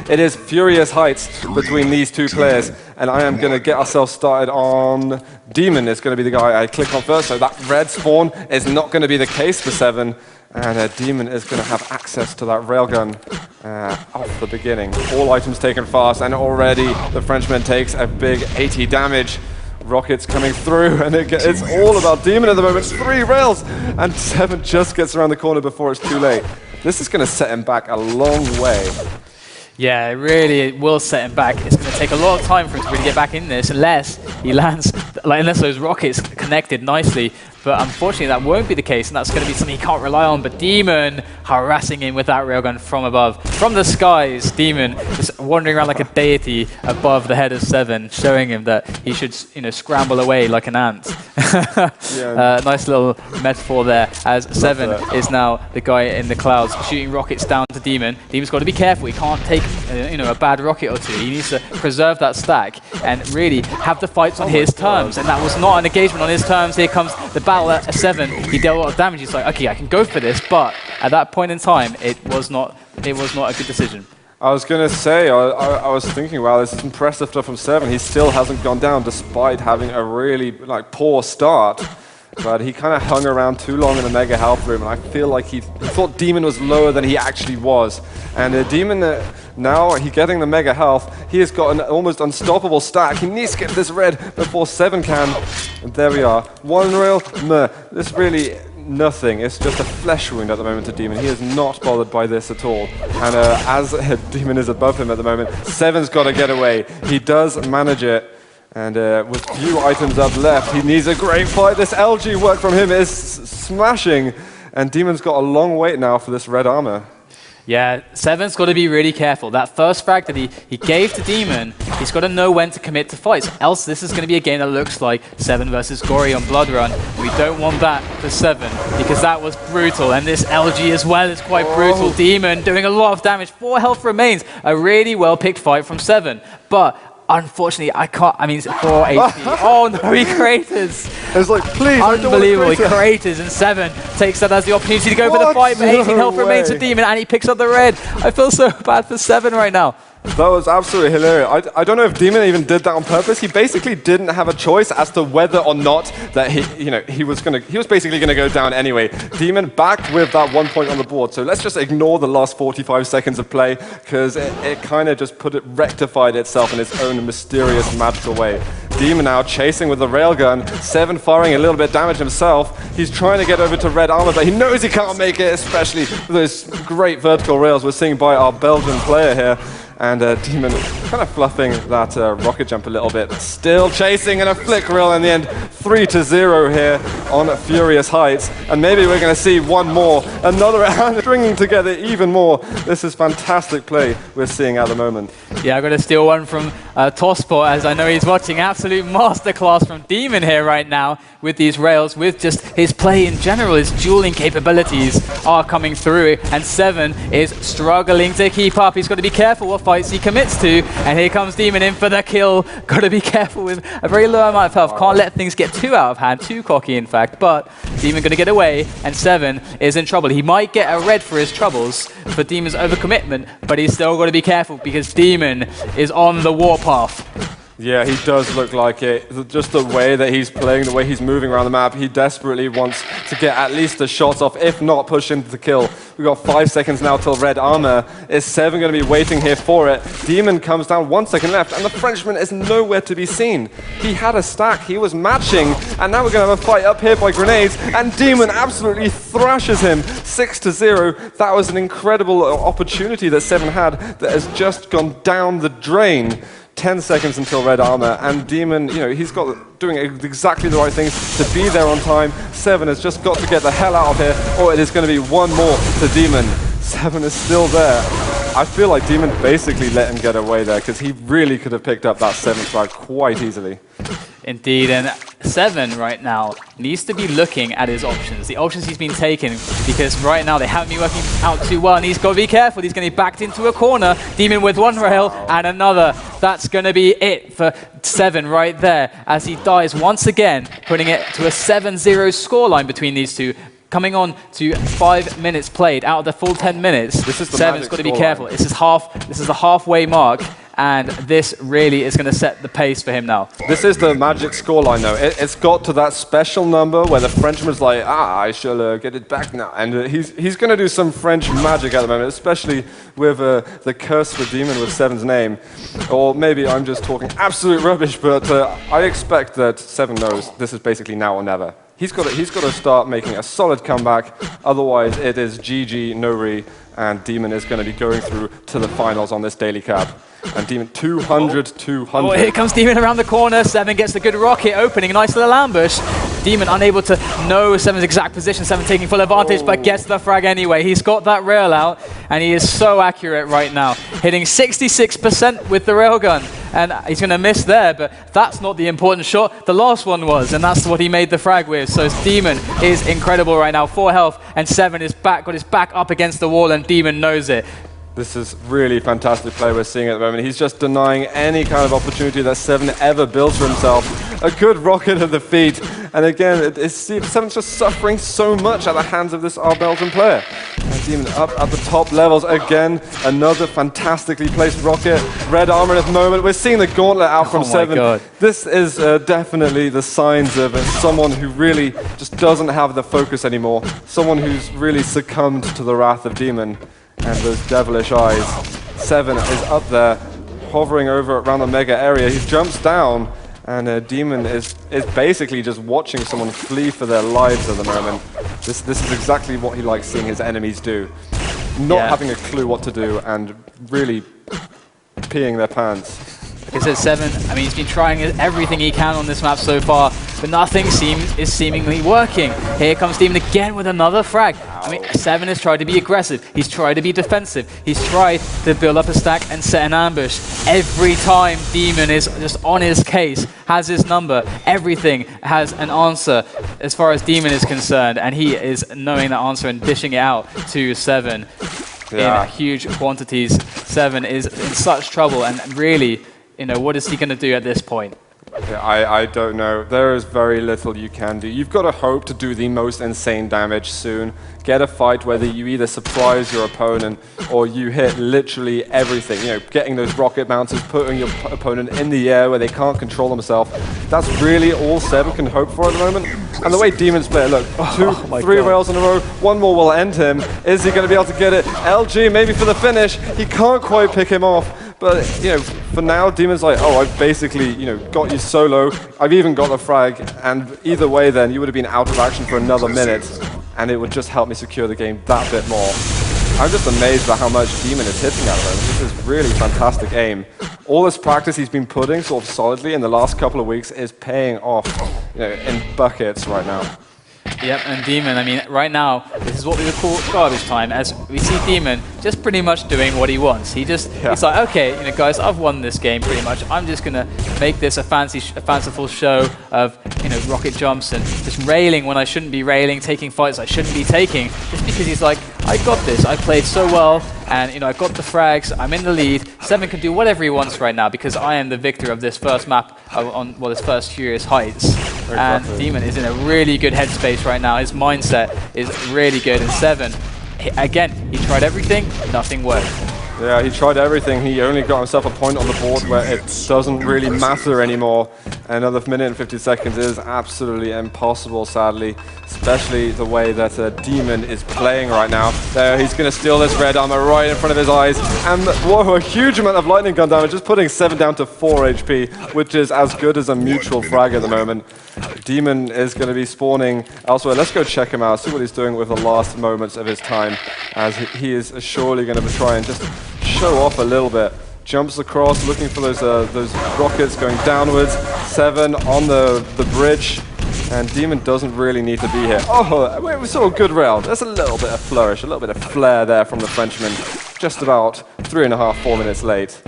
It is furious heights between these two players, and I am going to get ourselves started on dem0n. Is going to be the guy I click on first, so that red spawn is not going to be the case for sev3n, and dem0n is going to have access to that railgun off the beginning. All items taken fast, and already the Frenchman takes a big 80 damage. Rockets coming through, and it's all about dem0n at the moment. 3 rails, and sev3n just gets around the corner before it's too late. This is going to set him back a long way. Yeah, it will set him back. It's going to take a lot of time for him to really get back in this, unless he lands, unless those rockets connected nicely. But unfortunately, that won't be the case, and that's going to be something he can't rely on. But dem0n harassing him with that railgun from above, from the skies. dem0n just wandering around like a deity above the head of sev3n, showing him that he should, scramble away like an ant. Nice little metaphor there, as sev3n is now the guy in the clouds shooting rockets down to dem0n. dem0n's got to be careful. He can't take a bad rocket or two. He needs to preserve that stack and really have the fights on his terms. And that was not an engagement on his terms. Here comes the battle at sev3n. He dealt a lot of damage. He's like, okay, I can go for this, but at that point in time, it was not a good decision. I was going to say, I was thinking, wow, this is impressive stuff from sev3n. He still hasn't gone down despite having a really poor start. But he kind of hung around too long in the mega health room, and I feel like he thought dem0n was lower than he actually was. And dem0n, now he's getting the mega health. He has got an almost unstoppable stack. He needs to get this red before sev3n can. And there we are. 1 rail, meh. This really nothing. It's just a flesh wound at the moment to dem0n. He is not bothered by this at all. And as dem0n is above him at the moment, sev3n's got to get away. He does manage it. And with few items up left, he needs a great fight. This LG work from him is smashing. And dem0n's got a long wait now for this red armor. Yeah, sev3n's got to be really careful. That first frag that he gave to dem0n, he's got to know when to commit to fights. Else this is going to be a game that looks like sev3n versus Gory on Blood Run. We don't want that for sev3n, because that was brutal. And this LG as well is quite brutal. dem0n doing a lot of damage. 4 health remains. A really well-picked fight from sev3n. But unfortunately, I can't. I mean, 4 HP. Oh no, he craters. It's like, please, unbelievable. He craters, and sev3n takes that as the opportunity to go for the fight. But 18 health remains for dem0n, and he picks up the red. I feel so bad for sev3n right now. That was absolutely hilarious. I don't know if dem0n even did that on purpose. He basically didn't have a choice as to whether or not that he was basically gonna go down anyway. dem0n back with that 1 point on the board. So let's just ignore the last 45 seconds of play, because it kind of just rectified itself in its own mysterious, magical way. dem0n now chasing with the railgun. sev3n firing a little bit of damage himself. He's trying to get over to red armor, but he knows he can't make it, especially with those great vertical rails we're seeing by our Belgian player here. And dem0n kind of fluffing that rocket jump a little bit. Still chasing, and a flick rail in the end. 3-0 here on Furious Heights. And maybe we're going to see one more. Another round, stringing together even more. This is fantastic play we're seeing at the moment. Yeah, I've got to steal one from Tossport, as I know he's watching. Absolute masterclass from dem0n here right now with these rails, with just his play in general. His dueling capabilities are coming through, and sev3n is struggling to keep up. He's got to be careful what fights he commits to, and here comes dem0n in for the kill. Got to be careful with a very low amount of health. Can't let things get too out of hand, too cocky in fact, but dem0n going to get away, and sev3n is in trouble. He might get a red for his troubles, for dem0n's overcommitment, but he's still got to be careful, because dem0n is on the warpath. Yeah, he does look like it. Just the way that he's playing, the way he's moving around the map, he desperately wants to get at least a shot off, if not push into the kill. We've got 5 seconds now till red armor. Is sev3n going to be waiting here for it? dem0n comes down, 1 second left, and the Frenchman is nowhere to be seen. He had a stack, he was matching, and now we're going to have a fight up here by grenades, and dem0n absolutely thrashes him. 6-0. That was an incredible opportunity that sev3n had that has just gone down the drain. 10 seconds until red armor, and dem0n, he's got doing exactly the right things to be there on time. sev3n has just got to get the hell out of here, or it is going to be one more to dem0n. sev3n is still there. I feel like dem0n basically let him get away there, because he really could have picked up that 7th frag quite easily. Indeed, and sev3n right now needs to be looking at his options, the options he's been taking, because right now they haven't been working out too well, and he's got to be careful. He's going to be backed into a corner. dem0n with 1 rail and another. That's going to be it for sev3n right there, as he dies once again, putting it to a 7-0 scoreline between these two. Coming on to 5 minutes played out of the full 10 minutes. This is the Seven's got to be careful. This is the halfway mark, and this really is going to set the pace for him now. This is the magic scoreline, though. It's got to that special number where the Frenchman's like, I shall get it back now. And he's going to do some French magic at the moment, especially with the curse for Demon with Seven's name. Or maybe I'm just talking absolute rubbish, but I expect that Seven knows this is basically now or never. He's got to start making a solid comeback. Otherwise, it is GG, no re, and Demon is going to be going through to the finals on this daily cap. And Demon 200, 200. Oh, here comes Demon around the corner. Seven gets the good rocket opening. Nice little ambush. Demon unable to know Seven's exact position. Seven taking full advantage, but gets the frag anyway. He's got that rail out, and he is so accurate right now. Hitting 66% with the railgun. And he's going to miss there, but that's not the important shot. The last one was, and that's what he made the frag with. So Demon is incredible right now. 4 health, and Seven is got his back up against the wall, and Demon knows it. This is really fantastic play we're seeing at the moment. He's just denying any kind of opportunity that Seven ever builds for himself. A good rocket at the feet. And again, Seven's just suffering so much at the hands of this Belgian player. And Demon up at the top levels again. Another fantastically placed rocket. Red armor at the moment. We're seeing the gauntlet out from Seven. God. This is definitely the signs of someone who really just doesn't have the focus anymore. Someone who's really succumbed to the wrath of Demon. And those devilish eyes. Seven is up there, hovering over around the mega area. He jumps down, and Demon is basically just watching someone flee for their lives at the moment. This is exactly what he likes seeing his enemies do. Not having a clue what to do, and really peeing their pants. Like I said, Seven, I mean, he's been trying everything he can on this map so far, but nothing is seemingly working. Here comes Demon again with another frag. I mean, Seven has tried to be aggressive. He's tried to be defensive. He's tried to build up a stack and set an ambush. Every time Demon is just on his case, has his number, everything has an answer as far as Demon is concerned, and he is knowing that answer and dishing it out to Seven in huge quantities. Seven is in such trouble, and really, what is he going to do at this point? Yeah, I don't know. There is very little you can do. You've got to hope to do the most insane damage soon. Get a fight whether you either surprise your opponent or you hit literally everything. Getting those rocket bounces, putting your opponent in the air where they can't control themselves. That's really all Seven can hope for at the moment. And the way Demons play, look, 3 rails in a row, one more will end him. Is he going to be able to get it? LG maybe for the finish. He can't quite pick him off. But, for now, Demon's like, I've basically, got you solo. I've even got the frag. And either way, then, you would have been out of action for another minute. And it would just help me secure the game that bit more. I'm just amazed by how much Demon is hitting at the moment. This is really fantastic aim. All this practice he's been putting sort of solidly in the last couple of weeks is paying off, in buckets right now. Yep, and Demon, I mean, right now, this is what we would call garbage time, as we see Demon just pretty much doing what he wants. He's like, okay, guys, I've won this game pretty much. I'm just going to make this a fanciful show of, rocket jumps and just railing when I shouldn't be railing, taking fights I shouldn't be taking, just because he's like, I got this. I played so well, and, I got the frags. I'm in the lead. Seven can do whatever he wants right now, because I am the victor of this first map on, this first Furious Heights. Exactly. And Demon is in a really good headspace right now. His mindset is really good. And Seven, again, he tried everything, nothing worked. Yeah, he tried everything. He only got himself a point on the board where it doesn't really matter anymore. Another minute and 50 seconds is absolutely impossible, sadly. Especially the way that Demon is playing right now. There, he's going to steal this red armor right in front of his eyes. And whoa, a huge amount of lightning gun damage, just putting Seven down to 4 HP, which is as good as a mutual frag at the moment. Demon is going to be spawning elsewhere. Let's go check him out, see what he's doing with the last moments of his time, as he is surely going to try and just show off a little bit. Jumps across, looking for those rockets going downwards. Seven on the bridge, and Demon doesn't really need to be here. Oh, we saw a good rail. There's a little bit of flourish, a little bit of flair there from the Frenchman. Just about 3.5, 4 minutes late.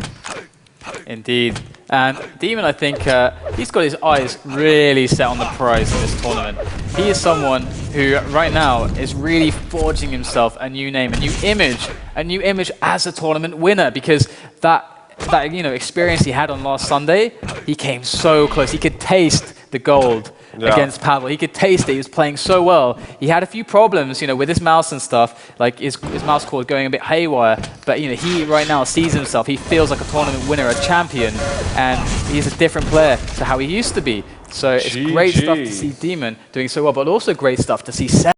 Indeed. And Demon, I think, he's got his eyes really set on the prize in this tournament. He is someone who, right now, is really forging himself a new name, a new image as a tournament winner, because that experience he had on last Sunday, he came so close. He could taste the gold. against Pavel. He could taste it. He was playing so well. He had a few problems, you know, with his mouse and stuff, like his mouse cord going a bit haywire. But, you know, he right now sees himself. He feels like a tournament winner, a champion, and he's a different player to how he used to be. So it's great stuff to see dem0n doing so well, but also great stuff to see sev3n